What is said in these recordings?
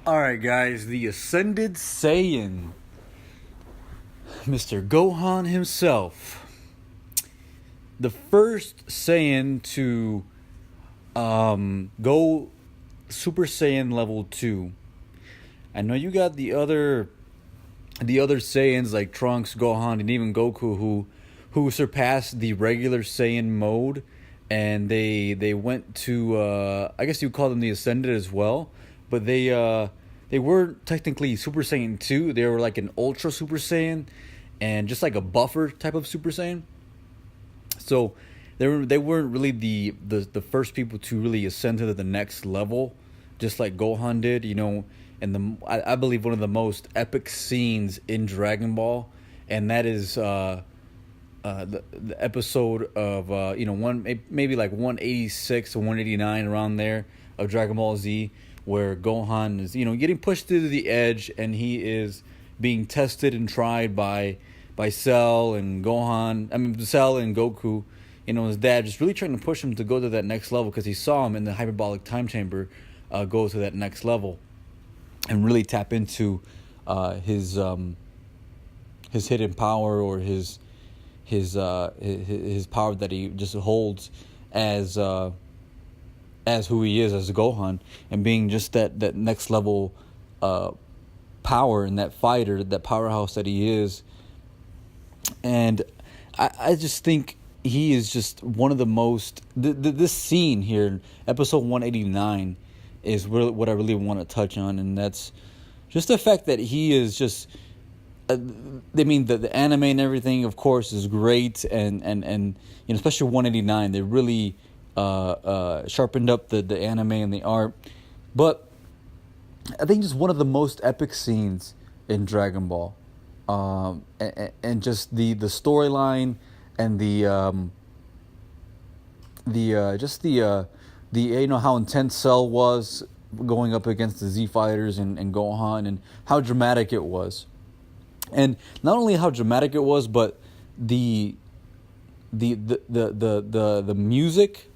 Alright, guys, the Ascended Saiyan, Mr. Gohan himself. The first Saiyan to go Super Saiyan level 2. I know you got the other Saiyans like Trunks, Gohan, and even Goku who surpassed the regular Saiyan mode, and they went to I guess you call them the Ascended as well, but they weren't technically Super Saiyan 2. They were like an Ultra Super Saiyan, and just like a buffer type of Super Saiyan. So they weren't really the first people to really ascend to the next level, just like Gohan did, and I believe one of the most epic scenes in Dragon Ball, and that is the episode of one maybe like 186 or 189 around there of Dragon Ball Z, where Gohan is getting pushed to the edge, and he is being tested and tried by Cell and Gohan. I mean, Cell and Goku. His dad just really trying to push him to go to that next level because he saw him in the hyperbolic time chamber go to that next level and really tap into his hidden power, or his power that he just holds as who he is as Gohan, and being just that next level power, and that fighter, that powerhouse that he is. And I just think he is just one of the most. This scene here, episode 189, is really what I really want to touch on, and that's just the fact that he is just. I mean, the anime and everything, of course, is great, and especially 189, they really sharpened up the anime and the art. But I think just one of the most epic scenes in Dragon Ball. And just the storyline, and how intense Cell was going up against the Z fighters and Gohan, and how dramatic it was, and not only how dramatic it was, but the music,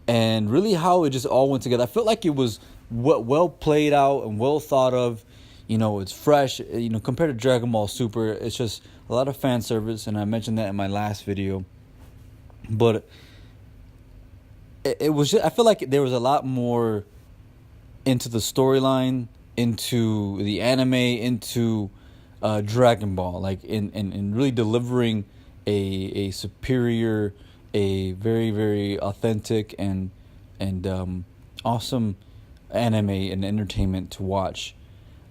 and really how it just all went together. I felt like it was well played out and well thought of. It's fresh. Compared to Dragon Ball Super, it's just a lot of fan service, and I mentioned that in my last video. But it was just, I feel like there was a lot more into the storyline, into the anime, into Dragon Ball, like in really delivering a superior, a very, very authentic and awesome anime and entertainment to watch.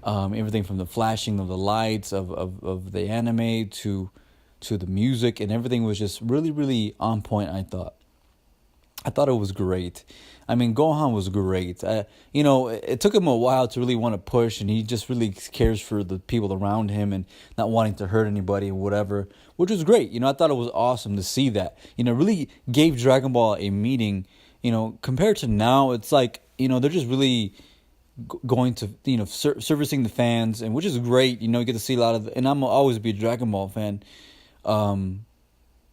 Everything from the flashing of the lights of the anime to the music, and everything was just really, really on point. I thought it was great. I mean, Gohan was great. It took him a while to really want to push, and he just really cares for the people around him and not wanting to hurt anybody or whatever, which was great. I thought it was awesome to see that. Really gave Dragon Ball a meaning. Compared to now, it's like, they're just really going to servicing the fans, and which is great. You get to see a lot of and I'm always be a Dragon Ball fan,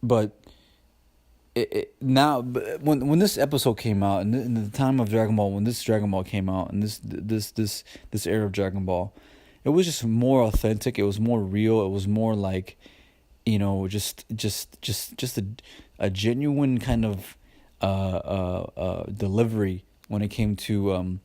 but now when this episode came out, and in the time of Dragon Ball, when this Dragon Ball came out, and this era of Dragon Ball, it was just more authentic. It was more real. It was more like just a genuine kind of delivery when it came to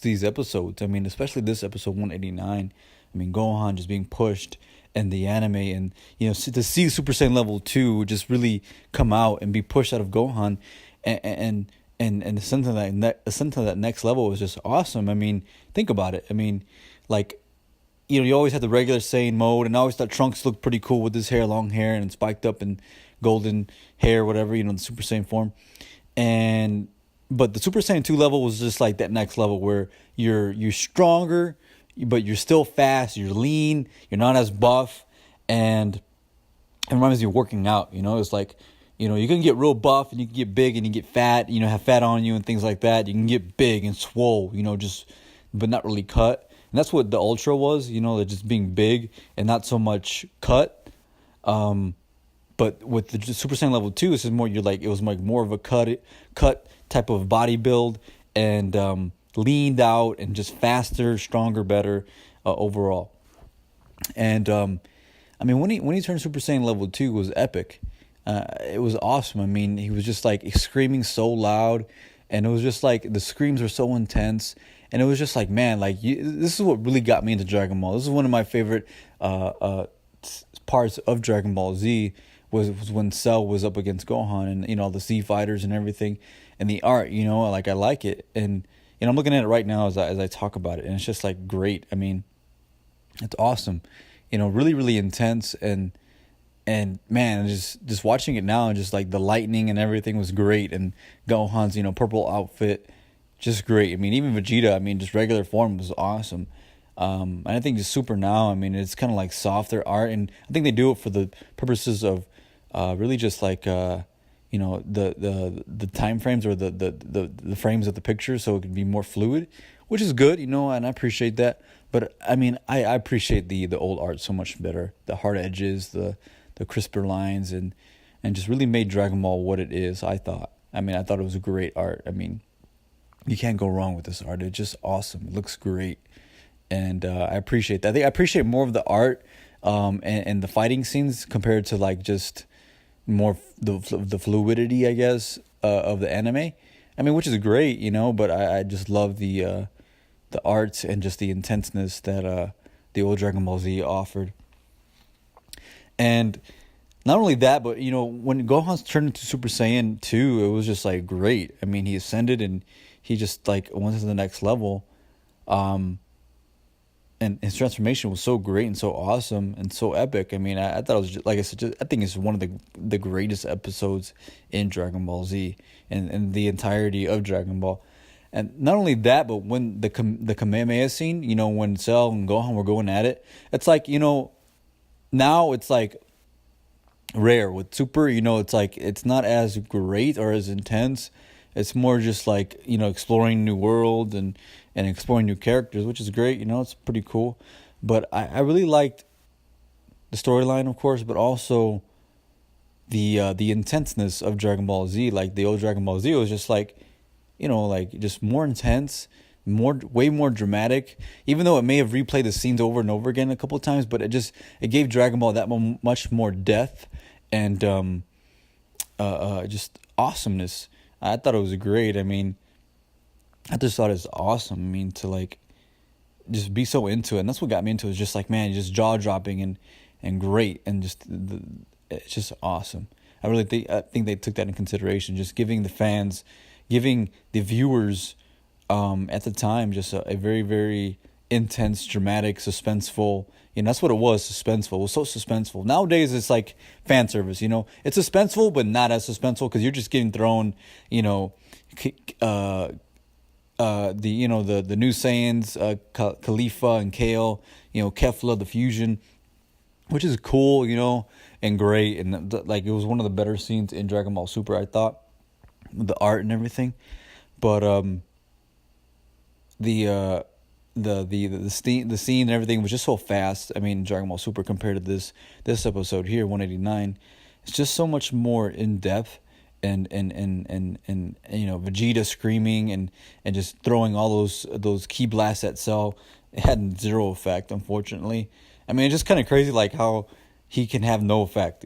these episodes. I mean, especially this episode 189. I mean, Gohan just being pushed, and the anime, and to see Super Saiyan level 2 just really come out and be pushed out of Gohan, and ascend to that next level was just awesome. I mean, think about it. I mean, like, you always had the regular Saiyan mode, and I always thought Trunks looked pretty cool with his hair, long hair, and spiked up and golden hair, whatever, the Super Saiyan form. But the Super Saiyan 2 level was just like that next level where you're stronger, but you're still fast, you're lean, you're not as buff, and it reminds me of working out. It's like, you can get real buff, and you can get big, and you get fat, have fat on you and things like that. You can get big and swole, but not really cut. And that's what the Ultra was, just being big and not so much cut. But with the Super Saiyan level 2, it was like more of a cut type of body build, and leaned out and just faster, stronger, better overall. And I mean, when he turned Super Saiyan level 2, it was epic. It was awesome. I mean, he was just like screaming so loud, and it was just like the screams were so intense, and it was just like, man, like this is what really got me into Dragon Ball. This is one of my favorite parts of Dragon Ball Z was when Cell was up against Gohan, and the Z fighters and everything, and the art. Like I like it, and I'm looking at it right now as I talk about it, and it's just like great. I mean, it's awesome. Really, really intense, and man, just watching it now, and just like the lightning and everything was great, and Gohan's purple outfit, just great. I mean, even Vegeta, I mean, just regular form was awesome. And I think just Super now, I mean, it's kind of like softer art, and I think they do it for the purposes of really just like the time frames, or the frames of the picture, so it could be more fluid, which is good, and I appreciate that. But I mean, I appreciate the old art so much better. The hard edges, the crisper lines, and just really made Dragon Ball what it is. I thought it was a great art. I mean, you can't go wrong with this art. It's just awesome. It looks great, and I appreciate that. I think I appreciate more of the art and the fighting scenes compared to like just more the fluidity, I guess, of the anime. I mean, which is great, but I just love the art and just the intenseness that the old Dragon Ball Z offered. And not only that, but when Gohan's turned into Super Saiyan 2, it was just like great. I mean, he ascended and he just like went to the next level. And his transformation was so great and so awesome and so epic. I mean, I thought it was just, like I said, I think it's one of the greatest episodes in Dragon Ball Z and the entirety of Dragon Ball. And not only that, but when the Kamehameha scene, when Cell and Gohan were going at it, it's like, now it's like rare. With Super, it's like it's not as great or as intense. It's more just like, exploring new worlds and exploring new characters, which is great. It's pretty cool. But I really liked the storyline, of course, but also the intenseness of Dragon Ball Z. Like the old Dragon Ball Z was just like, like just more intense, way more dramatic. Even though it may have replayed the scenes over and over again a couple of times, but it gave Dragon Ball that much more depth and just awesomeness. I thought it was great. I mean, I just thought it was awesome. I mean, to like just be so into it, and that's what got me into it. It's just like, man, just jaw dropping and great, and just it's just awesome. I think they took that in consideration, just giving the fans, giving the viewers, at the time, just a very, very intense, dramatic, suspenseful. That's what it was. Suspenseful. It was so suspenseful. Nowadays, it's like fan service. It's suspenseful, but not as suspenseful because you're just getting thrown. The new Saiyans, Khalifa and Kale. Kefla, the fusion, which is cool. And great, and like it was one of the better scenes in Dragon Ball Super, I thought, with the art and everything. But the scene and everything was just so fast. I mean, Dragon Ball Super compared to this episode here, 189, it's just so much more in depth, and Vegeta screaming and just throwing all those ki blasts at Cell. It had zero effect, unfortunately. I mean, it's just kind of crazy, like how he can have no effect,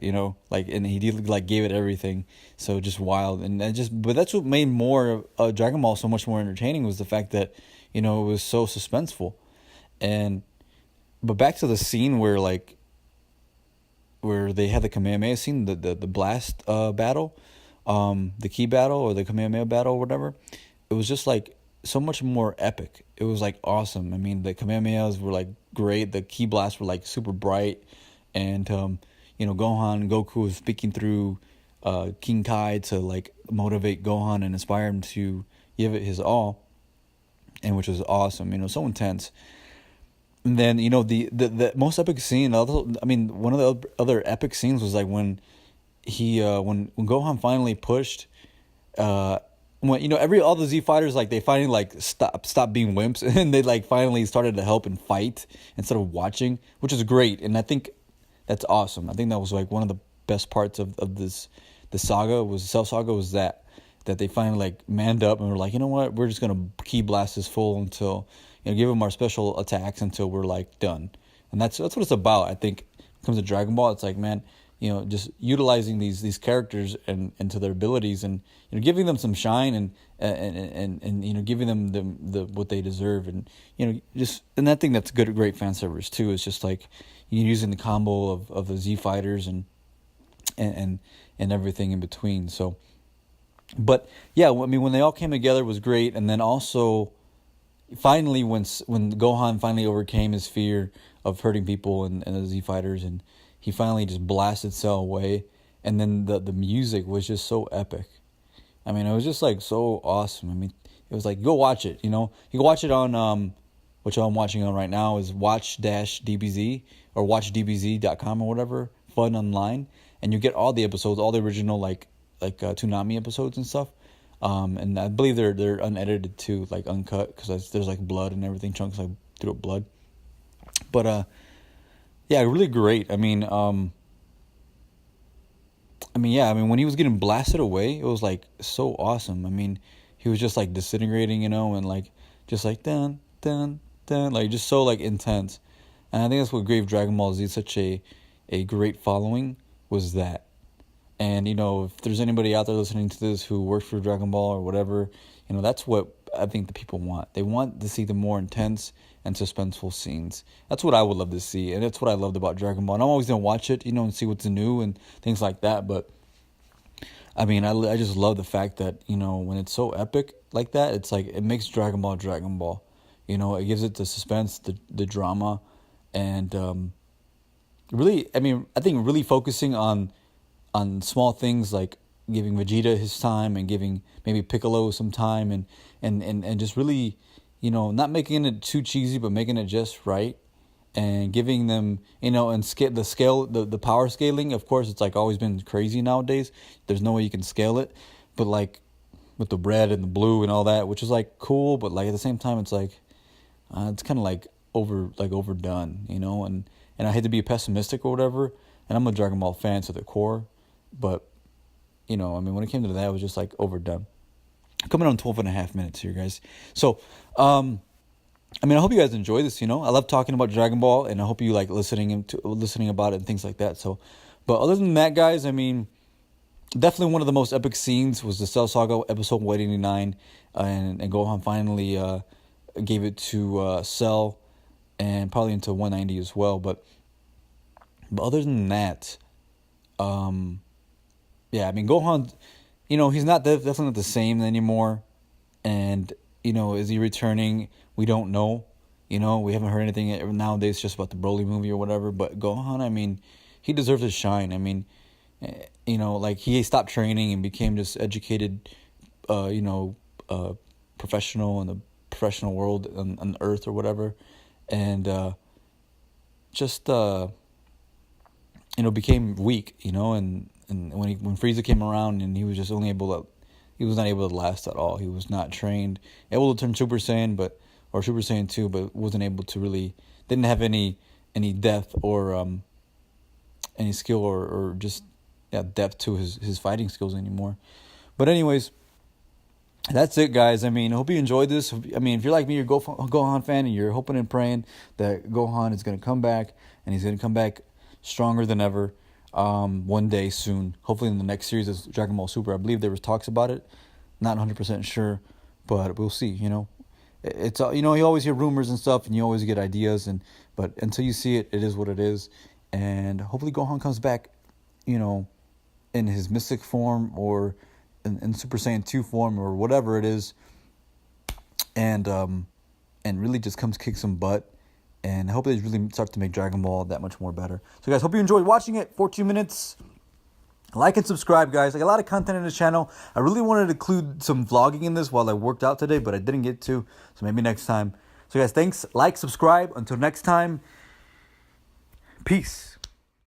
like, and he gave it everything. So just wild, but that's what made more Dragon Ball so much more entertaining, was the fact that it was so suspenseful. But back to the scene where they had the Kamehameha scene, the blast battle, the ki battle, or the Kamehameha battle, or whatever. It was just like so much more epic. It was like awesome. I mean, the Kamehamehas were like great. The ki blasts were like super bright, and Gohan and Goku was speaking through King Kai to like motivate Gohan and inspire him to give it his all. And which was awesome, so intense. And then, the most epic scene, one of the other epic scenes was like when when Gohan finally pushed, when all the Z fighters, like, they finally like stop being wimps, and they like finally started to help and fight instead of watching, which is great. And I think that's awesome. I think that was like one of the best parts of the saga, was Cell Saga, was that that they finally like manned up and were like, you know what, we're just gonna ki blast this full until, give them our special attacks until we're like done. And that's what it's about. I think when it comes to Dragon Ball, it's like, man, just utilizing these characters and to their abilities, and giving them some shine, and giving them the what they deserve, and I think that's great fan service too. It's just like using the combo of the Z fighters and everything in between. So, but yeah, I mean, when they all came together, it was great. And then also, finally, when Gohan finally overcame his fear of hurting people and the Z fighters, and he finally just blasted Cell away, and then the music was just so epic. I mean, it was just like so awesome. I mean, it was like, go watch it. You can watch it on which I'm watching on right now is watch-DBZ or watchdbz.com or whatever, fun online, and you get all the episodes, all the original like Toonami episodes and stuff. And I believe they're unedited too, like uncut, because there's like blood and everything, chunks like through blood. But yeah, really great. I mean, when he was getting blasted away, it was like so awesome. I mean, he was just like disintegrating, and like just like dun dun dun, like just so like intense. And I think that's what gave Dragon Ball Z such a great following, was that. And if there's anybody out there listening to this who works for Dragon Ball or whatever, that's what I think the people want. They want to see the more intense and suspenseful scenes. That's what I would love to see, and that's what I loved about Dragon Ball. And I'm always gonna watch it, and see what's new and things like that. But I mean, I just love the fact that when it's so epic like that, it's like it makes Dragon Ball Dragon Ball. It gives it the suspense, the drama, and really, I mean, I think really focusing on small things like giving Vegeta his time and giving maybe Piccolo some time, and just really, not making it too cheesy, but making it just right, and giving them, and the power scaling. Of course, it's like always been crazy nowadays. There's no way you can scale it, but like with the red and the blue and all that, which is like cool, but like at the same time, it's like it's kind of like overdone, and I hate to be pessimistic or whatever. And I'm a Dragon Ball fan to the core, but I mean, when it came to that, it was just like overdone. Coming on 12 and a half minutes here, guys. So, I mean, I hope you guys enjoy this. I love talking about Dragon Ball, and I hope you like listening about it and things like that. So, but other than that, guys, I mean, definitely one of the most epic scenes was the Cell Saga episode 189, and Gohan finally gave it to Cell, and probably into 190 as well. But other than that, yeah, I mean, Gohan, he's not definitely not the same anymore. And, is he returning? We don't know. We haven't heard anything nowadays just about the Broly movie or whatever. But Gohan, I mean, he deserves his shine. I mean, like he stopped training and became this educated, professional in the professional world on Earth or whatever. And just, became weak, and when Frieza came around, and he was just he was not able to last at all. He was not trained, able to turn Super Saiyan, or Super Saiyan 2, but wasn't able to didn't have any depth or any skill or just depth to his fighting skills anymore. But anyways, that's it, guys. I mean, I hope you enjoyed this. I mean, if you're like me, you're a Gohan fan, and you're hoping and praying that Gohan is going to come back, and he's going to come back stronger than ever one day soon. Hopefully in the next series of Dragon Ball Super. I believe there was talks about it. Not 100% sure, but we'll see. It's you always hear rumors and stuff, and you always get ideas, but until you see it, it is what it is. And hopefully Gohan comes back, in his mystic form, or in Super Saiyan 2 form, or whatever it is, and really just comes kick some butt. And I hope they really start to make Dragon Ball that much more better. So, guys, hope you enjoyed watching it. 14 minutes. Like and subscribe, guys. I got a lot of content in this channel. I really wanted to include some vlogging in this while I worked out today, but I didn't get to. So maybe next time. So, guys, thanks. Like, subscribe. Until next time. Peace.